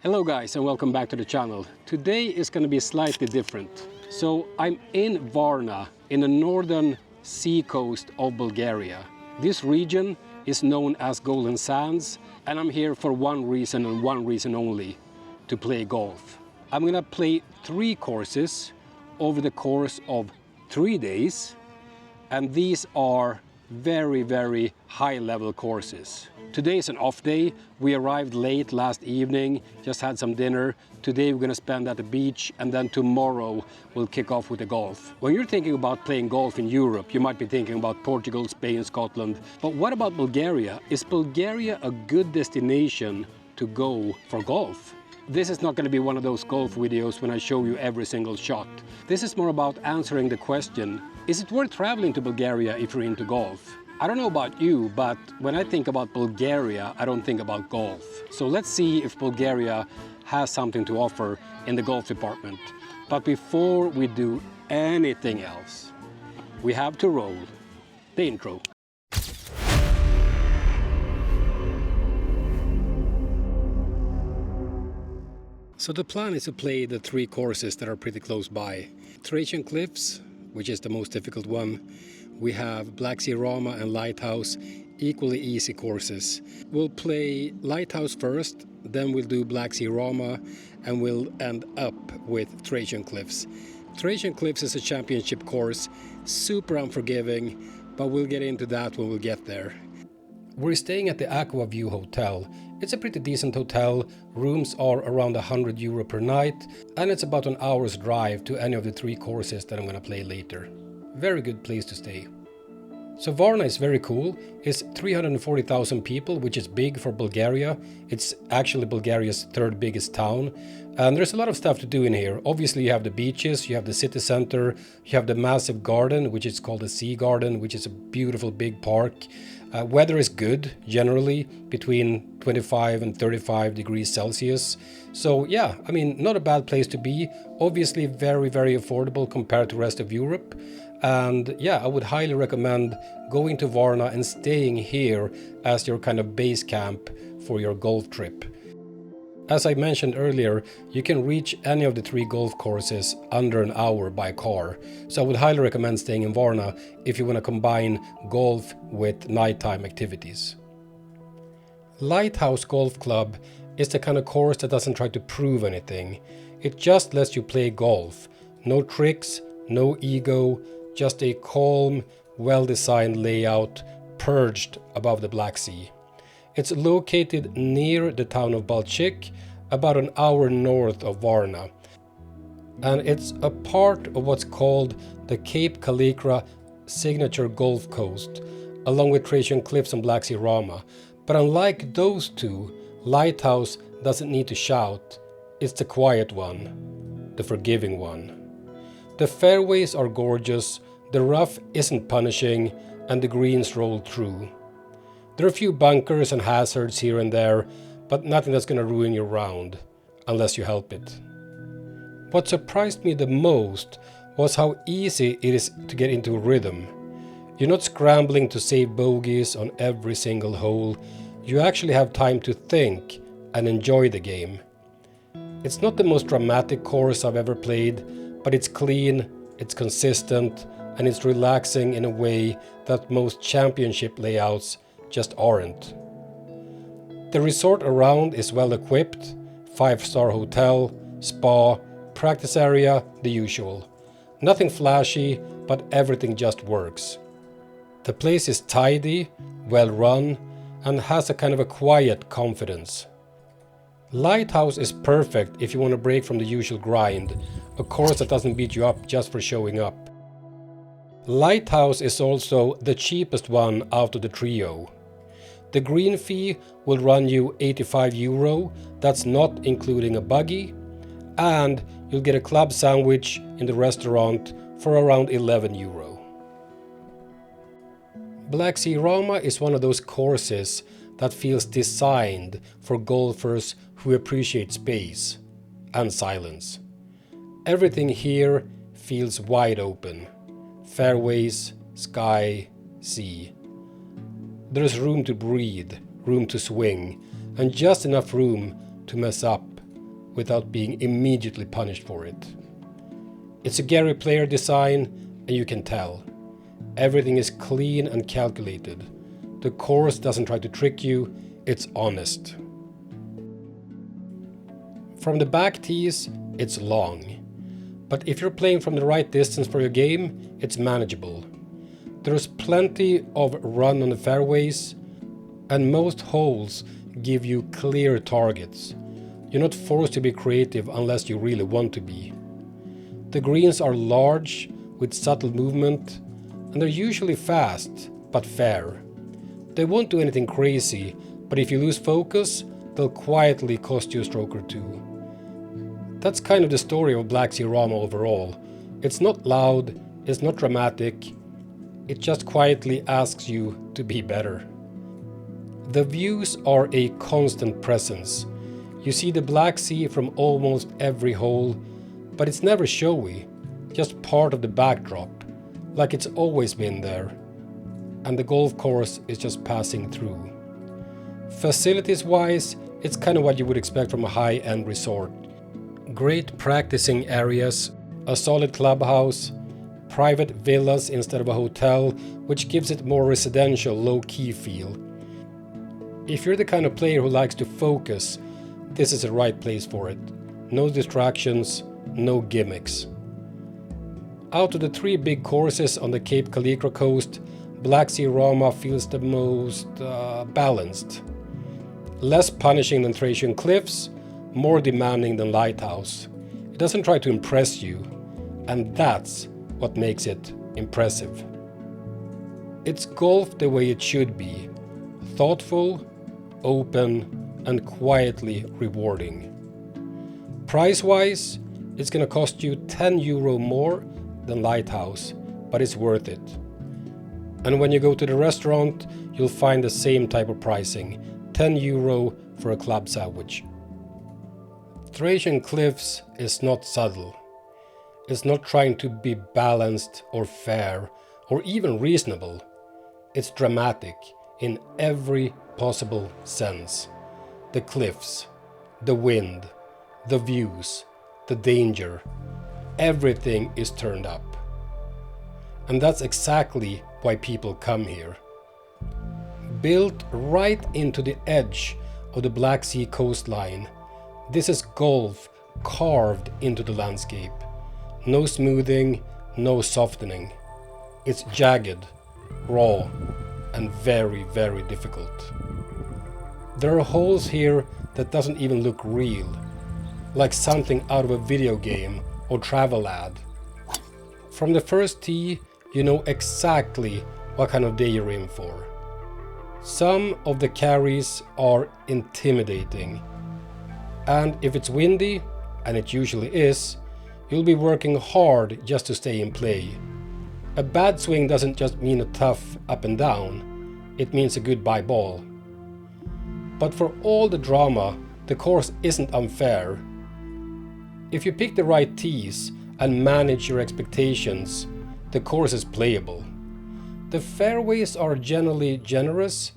Hello guys and welcome back to the channel. Today is going to be slightly different. So I'm in Varna in the northern sea coast of Bulgaria. This region is known as Golden Sands and I'm here for one reason and one reason only, to play golf. I'm going to play 3 courses over the course of 3 days and these are very high level courses. Today is an off day. We arrived late last evening, just had some dinner. Today we're going to spend at the beach and then tomorrow we'll kick off with the golf. When you're thinking about playing golf in Europe, you might be thinking about Portugal, Spain, Scotland. But what about Bulgaria? Is Bulgaria a good destination to go for golf? This is not going to be one of those golf videos when I show you every single shot. This is more about answering the question, is it worth traveling to Bulgaria if you're into golf? I don't know about you, but when I think about Bulgaria, I don't think about golf. So let's see if Bulgaria has something to offer in the golf department. But before we do anything else, we have to roll the intro. So the plan is to play the 3 courses that are pretty close by. Thracian Cliffs, which is the most difficult one. We have BlackSeaRama and Lighthouse, equally easy courses. We'll play Lighthouse first, then we'll do BlackSeaRama, and we'll end up with Thracian Cliffs. Thracian Cliffs is a championship course, super unforgiving, but we'll get into that when we get there. We're staying at the Aqua View Hotel. It's a pretty decent hotel, rooms are around €100 per night, and it's about an hour's drive to any of the 3 courses that I'm going to play later. Very good place to stay. So Varna is very cool. It's 340,000 people, which is big for Bulgaria. It's actually Bulgaria's 3rd biggest town. And there's a lot of stuff to do in here. Obviously you have the beaches, you have the city center, you have the massive garden, which is called the Sea Garden, which is a beautiful big park. Weather is good, generally, between 25 and 35 degrees Celsius. So yeah, I mean, not a bad place to be. Obviously very affordable compared to the rest of Europe. And yeah, I would highly recommend going to Varna and staying here as your kind of base camp for your golf trip. As I mentioned earlier, you can reach any of the 3 golf courses under an hour by car. So I would highly recommend staying in Varna if you want to combine golf with nighttime activities. Lighthouse Golf Club is the kind of course that doesn't try to prove anything. It just lets you play golf. No tricks, no ego, just a calm, well-designed layout perched above the Black Sea. It's located near the town of Balchik, about an hour north of Varna. And it's a part of what's called the Cape Calicra Signature Golf Coast, along with Thracian Cliffs and BlackSeaRama. But unlike those 2, Lighthouse doesn't need to shout. It's the quiet one, the forgiving one. The fairways are gorgeous, the rough isn't punishing, and the greens roll through. There are a few bunkers and hazards here and there, but nothing that's going to ruin your round, unless you help it. What surprised me the most was how easy it is to get into a rhythm. You're not scrambling to save bogeys on every single hole. You actually have time to think and enjoy the game. It's not the most dramatic course I've ever played, but it's clean, it's consistent, and it's relaxing in a way that most championship layouts just aren't. The resort around is well equipped, 5-star hotel, spa, practice area, the usual. Nothing flashy, but everything just works. The place is tidy, well run, and has a kind of a quiet confidence. Lighthouse is perfect if you want to break from the usual grind, a course that doesn't beat you up just for showing up. Lighthouse is also the cheapest one out of the trio. The green fee will run you €85, that's not including a buggy, and you'll get a club sandwich in the restaurant for around €11. BlackSeaRama is one of those courses that feels designed for golfers who appreciate space and silence. Everything here feels wide open. Fairways, sky, sea. There's room to breathe, room to swing, and just enough room to mess up without being immediately punished for it. It's a Gary Player design, and you can tell. Everything is clean and calculated. The course doesn't try to trick you, it's honest. From the back tees, it's long. But if you're playing from the right distance for your game, it's manageable. There's plenty of run on the fairways, and most holes give you clear targets. You're not forced to be creative unless you really want to be. The greens are large, with subtle movement, and they're usually fast, but fair. They won't do anything crazy, but if you lose focus, they'll quietly cost you a stroke or two. That's kind of the story of BlackSeaRama overall. It's not loud, it's not dramatic, it just quietly asks you to be better. The views are a constant presence. You see the Black Sea from almost every hole, but it's never showy, just part of the backdrop, like it's always been there, and the golf course is just passing through. Facilities-wise, it's kind of what you would expect from a high-end resort. Great practicing areas, a solid clubhouse, private villas instead of a hotel, which gives it more residential, low-key feel. If you're the kind of player who likes to focus, this is the right place for it. No distractions, no gimmicks. Out of the 3 big courses on the Cape Calicra coast, BlackSeaRama feels the most balanced. Less punishing than Thracian Cliffs, more demanding than Lighthouse. It doesn't try to impress you, and that's what makes it impressive. It's golf the way it should be, thoughtful, open, and quietly rewarding. Price-wise, it's gonna cost you €10 more than Lighthouse, but it's worth it. And when you go to the restaurant, you'll find the same type of pricing, €10 for a club sandwich. Thracian Cliffs is not subtle. It's not trying to be balanced or fair or even reasonable. It's dramatic in every possible sense. The cliffs, the wind, the views, the danger, everything is turned up. And that's exactly why people come here. Built right into the edge of the Black Sea coastline, this is golf carved into the landscape. No smoothing, no softening. It's jagged, raw, and very, very difficult. There are holes here that doesn't even look real, like something out of a video game or travel ad. From the first tee, you know exactly what kind of day you're in for. Some of the carries are intimidating, and if it's windy, and it usually is, you'll be working hard just to stay in play. A bad swing doesn't just mean a tough up and down, it means a goodbye ball. But for all the drama, the course isn't unfair. If you pick the right tees and manage your expectations, the course is playable. The fairways are generally generous,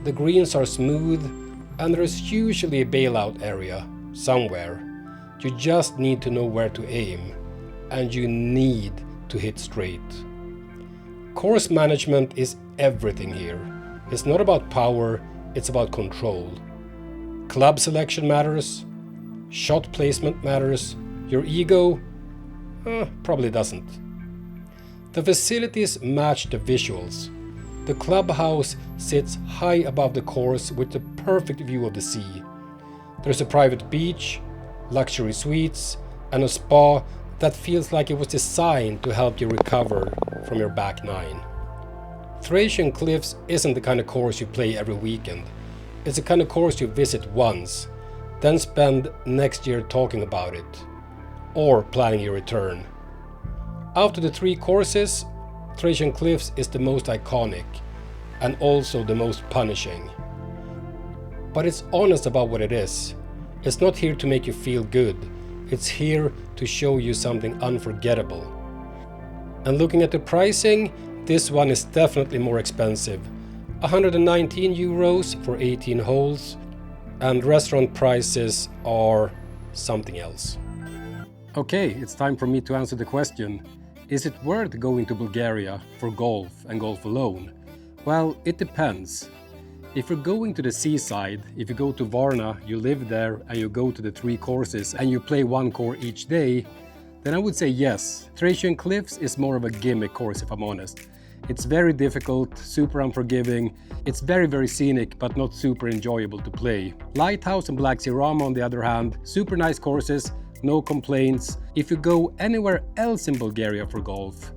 the greens are smooth, and there is usually a bailout area somewhere. You just need to know where to aim, and you need to hit straight. Course management is everything here. It's not about power, it's about control. Club selection matters, shot placement matters, your ego probably doesn't. The facilities match the visuals. The clubhouse sits high above the course with the perfect view of the sea. There's a private beach, luxury suites, and a spa that feels like it was designed to help you recover from your back nine. Thracian Cliffs isn't the kind of course you play every weekend. It's the kind of course you visit once, then spend next year talking about it, or planning your return. Out of the 3 courses, Thracian Cliffs is the most iconic, and also the most punishing. But it's honest about what it is. It's not here to make you feel good, it's here to show you something unforgettable. And looking at the pricing, this one is definitely more expensive. €119 for 18 holes, and restaurant prices are something else. Okay, it's time for me to answer the question, is it worth going to Bulgaria for golf and golf alone? Well, it depends. If you're going to the seaside, if you go to Varna, you live there and you go to the 3 courses and you play 1 course each day, then I would say yes. Thracian Cliffs is more of a gimmick course, if I'm honest. It's very difficult, super unforgiving. It's very scenic, but not super enjoyable to play. Lighthouse and BlackSeaRama, on the other hand, super nice courses, no complaints. If you go anywhere else in Bulgaria for golf,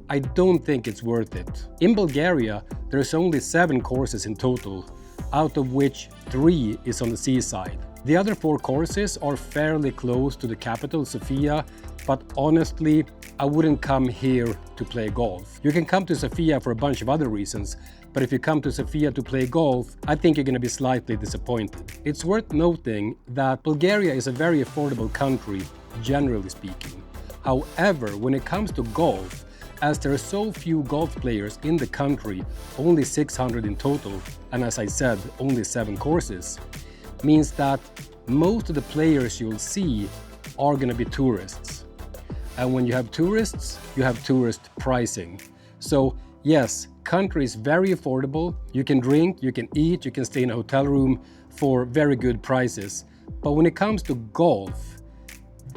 I don't think it's worth it. In Bulgaria, there's only 7 courses in total, out of which 3 is on the seaside. The other 4 courses are fairly close to the capital, Sofia, but honestly, I wouldn't come here to play golf. You can come to Sofia for a bunch of other reasons, but if you come to Sofia to play golf, I think you're going to be slightly disappointed. It's worth noting that Bulgaria is a very affordable country, generally speaking. However, when it comes to golf, as there are so few golf players in the country, only 600 in total, and as I said, only 7 courses, means that most of the players you'll see are going to be tourists. And when you have tourists, you have tourist pricing. So yes, country is very affordable. You can drink, you can eat, you can stay in a hotel room for very good prices. But when it comes to golf,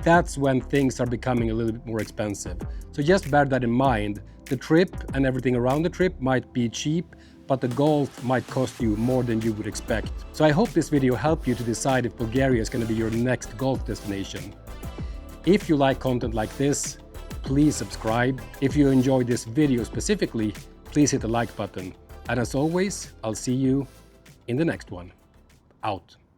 that's when things are becoming a little bit more expensive. So just bear that in mind. The trip and everything around the trip might be cheap, but the golf might cost you more than you would expect. So I hope this video helped you to decide if Bulgaria is going to be your next golf destination. If you like content like this, please subscribe. If you enjoyed this video specifically, please hit the like button. And as always, I'll see you in the next one. Out.